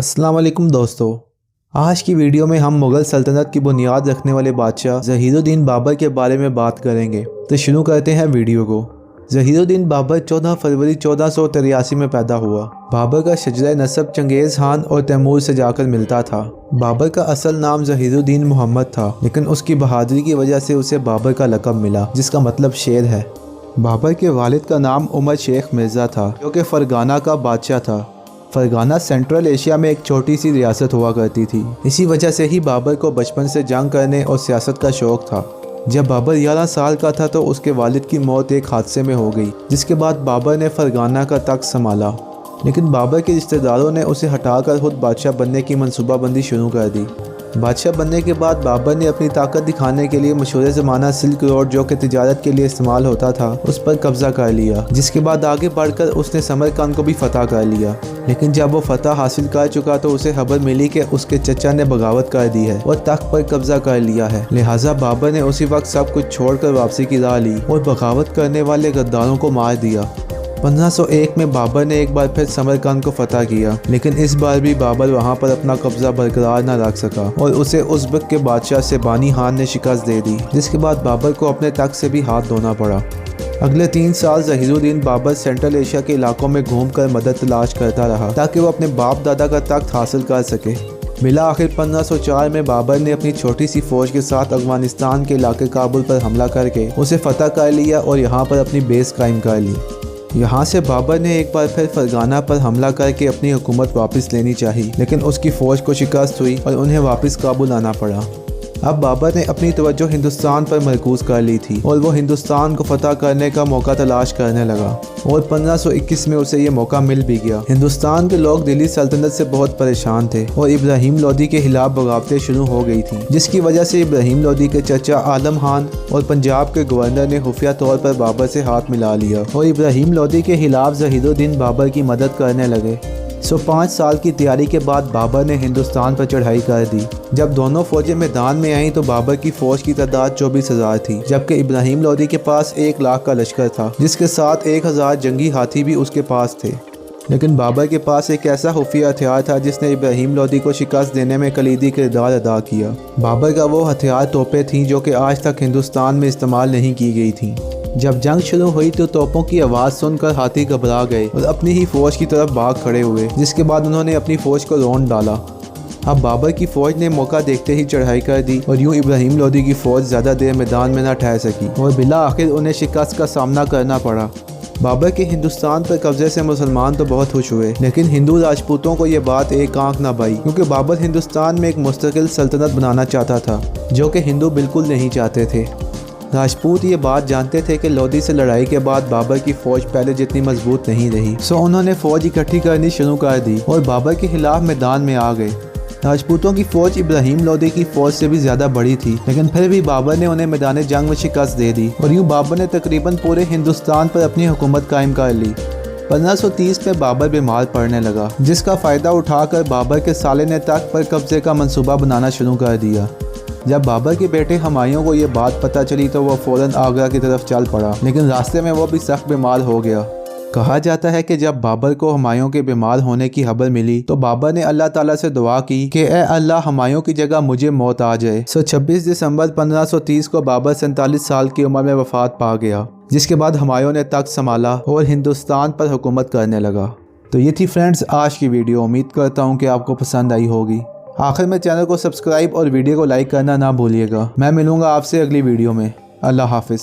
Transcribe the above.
अस्सलाम वालेकुम दोस्तों, आज की वीडियो में हम मुग़ल सल्तनत की बुनियाद रखने वाले बादशाह ज़हीरुद्दीन बाबर के बारे में बात करेंगे। तो शुरू करते हैं वीडियो को। ज़हीरुद्दीन बाबर 14 फरवरी 1483 में पैदा हुआ। बाबर का शजरा नसब चंगेज़ खान और तैमूर से जाकर मिलता था। बाबर का असल नाम ज़हीरुद्दीन मोहम्मद था, लेकिन उसकी बहादुरी की वजह से उसे बाबर का लक़ब मिला, जिसका मतलब शेर है। बाबर के वालिद का नाम उमर शेख मिर्ज़ा था, जो कि फ़रगाना का बादशाह था। फ़रगाना सेंट्रल एशिया में एक छोटी सी रियासत हुआ करती थी। इसी वजह से ही बाबर को बचपन से जंग करने और सियासत का शौक़ था। जब बाबर 11 साल का था तो उसके वालिद की मौत एक हादसे में हो गई, जिसके बाद बाबर ने फ़रगाना का तख्त संभाला। लेकिन बाबर के रिश्तेदारों ने उसे हटाकर खुद बादशाह बनने की मनसूबाबंदी शुरू कर दी। बादशाह बनने के बाद बाबर ने अपनी ताकत दिखाने के लिए मशहूर ज़माना सिल्क रोड, जो कि तिजारत के लिए इस्तेमाल होता था, उस पर कब्ज़ा कर लिया। जिसके बाद आगे बढ़कर उसने समरकंद को भी फतह कर लिया। लेकिन जब वो फतह हासिल कर चुका तो उसे खबर मिली कि उसके चचा ने बगावत कर दी है और तख्त पर कब्ज़ा कर लिया है। लिहाजा बाबर ने उसी वक्त सब कुछ छोड़कर वापसी की राह ली और बगावत करने वाले गद्दारों को मार दिया। 1501 में बाबर ने एक बार फिर समरकंद को फतह किया, लेकिन इस बार भी बाबर वहां पर अपना कब्जा बरकरार न रख सका और उसे उज़्बेक के बादशाह सेबानी खान ने शिकस्त दे दी, जिसके बाद बाबर को अपने तख्त से भी हाथ धोना पड़ा। अगले 3 साल ज़हीरुद्दीन बाबर सेंट्रल एशिया के इलाकों में घूमकर मदद तलाश करता रहा, ताकि वो अपने बाप दादा का तख्त हासिल कर सके। बिला आखिर 1504 में बाबर ने अपनी छोटी सी फौज के साथ अफगानिस्तान के इलाके काबुल पर हमला करके उसे फतह कर लिया और यहाँ पर अपनी बेस कायम कर ली। यहाँ से बाबर ने एक बार फिर फ़रगाना पर हमला करके अपनी हुकूमत वापस लेनी चाहिए, लेकिन उसकी फ़ौज को शिकस्त हुई और उन्हें वापस काबुल आना पड़ा। अब बाबर ने अपनी तवज्जो हिंदुस्तान पर मरकूज़ कर ली थी और वो हिंदुस्तान को फतह करने का मौका तलाश करने लगा और 1521 में उसे ये मौका मिल भी गया। हिंदुस्तान के लोग दिल्ली सल्तनत से बहुत परेशान थे और इब्राहिम लोदी के खिलाफ बगावतें शुरू हो गई थी, जिसकी वजह से इब्राहिम लोदी के चचा आलम खान और पंजाब के गवर्नर ने खुफिया तौर पर बाबर से हाथ मिला लिया और इब्राहिम लोदी के खिलाफ ज़हीरुद्दीन बाबर की मदद करने लगे। 5 साल की तैयारी के बाद बाबर ने हिंदुस्तान पर चढ़ाई कर दी। जब दोनों फौजें मैदान में आईं तो बाबर की फ़ौज की तादाद 24,000 थी, जबकि इब्राहिम लोदी के पास 1 लाख का लश्कर था, जिसके साथ 1000 जंगी हाथी भी उसके पास थे। लेकिन बाबर के पास एक ऐसा खुफिया हथियार था जिसने इब्राहिम लोदी को शिकस्त देने में कलीदी किरदार अदा किया। बाबर का वो हथियार तोपें थीं, जो कि आज तक हिंदुस्तान में इस्तेमाल नहीं की गई थीं। जब जंग शुरू हुई तो तोपों की आवाज़ सुनकर हाथी घबरा गए और अपनी ही फौज की तरफ भाग खड़े हुए, जिसके बाद उन्होंने अपनी फौज को रौंद डाला। अब बाबर की फौज ने मौका देखते ही चढ़ाई कर दी और यूं इब्राहिम लोदी की फौज ज़्यादा देर मैदान में न ठहर सकी और बिला आखिर उन्हें शिकस्त का सामना करना पड़ा। बाबर के हिंदुस्तान पर कब्जे से मुसलमान तो बहुत खुश हुए, लेकिन हिंदू राजपूतों को ये बात एक आंख न भाई, क्योंकि बाबर हिंदुस्तान में एक मुस्तकिल सल्तनत बनाना चाहता था, जो कि हिंदू बिल्कुल नहीं चाहते थे। राजपूत ये बात जानते थे कि लोदी से लड़ाई के बाद बाबर की फ़ौज पहले जितनी मजबूत नहीं रही, सो उन्होंने फ़ौज इकट्ठी करनी शुरू कर दी और बाबर के खिलाफ मैदान में आ गए। राजपूतों की फ़ौज इब्राहिम लोदी की फ़ौज से भी ज़्यादा बड़ी थी, लेकिन फिर भी बाबर ने उन्हें मैदान जंग में शिकस्त दे दी और यूँ बाबर ने तकरीबन पूरे हिंदुस्तान पर अपनी हुकूमत कायम कर ली। 1530 में बाबर बीमार पड़ने लगा, जिसका फ़ायदा उठाकर बाबर के साले ने तख्त पर कब्जे का मंसूबा बनाना शुरू कर दिया। जब बाबर के बेटे हुमायूं को ये बात पता चली तो वह फ़ौरन आगरा की तरफ चल पड़ा, लेकिन रास्ते में वो भी सख्त बीमार हो गया। कहा जाता है कि जब बाबर को हुमायूं के बीमार होने की खबर मिली तो बाबर ने अल्लाह ताला से दुआ की कि ए अल्लाह, हुमायूं की जगह मुझे मौत आ जाए। 26 दिसंबर 1530 को बाबर 47 साल की उम्र में वफात पा गया, जिसके बाद हुमायूं ने तख्त संभाला और हिंदुस्तान पर हुकूमत करने लगा। तो ये थी फ्रेंड्स आज की वीडियो। उम्मीद करता हूँ कि आपको पसंद आई होगी। आखिर में चैनल को सब्सक्राइब और वीडियो को लाइक करना ना भूलिएगा। मैं मिलूँगा आपसे अगली वीडियो में। अल्लाह हाफिज़।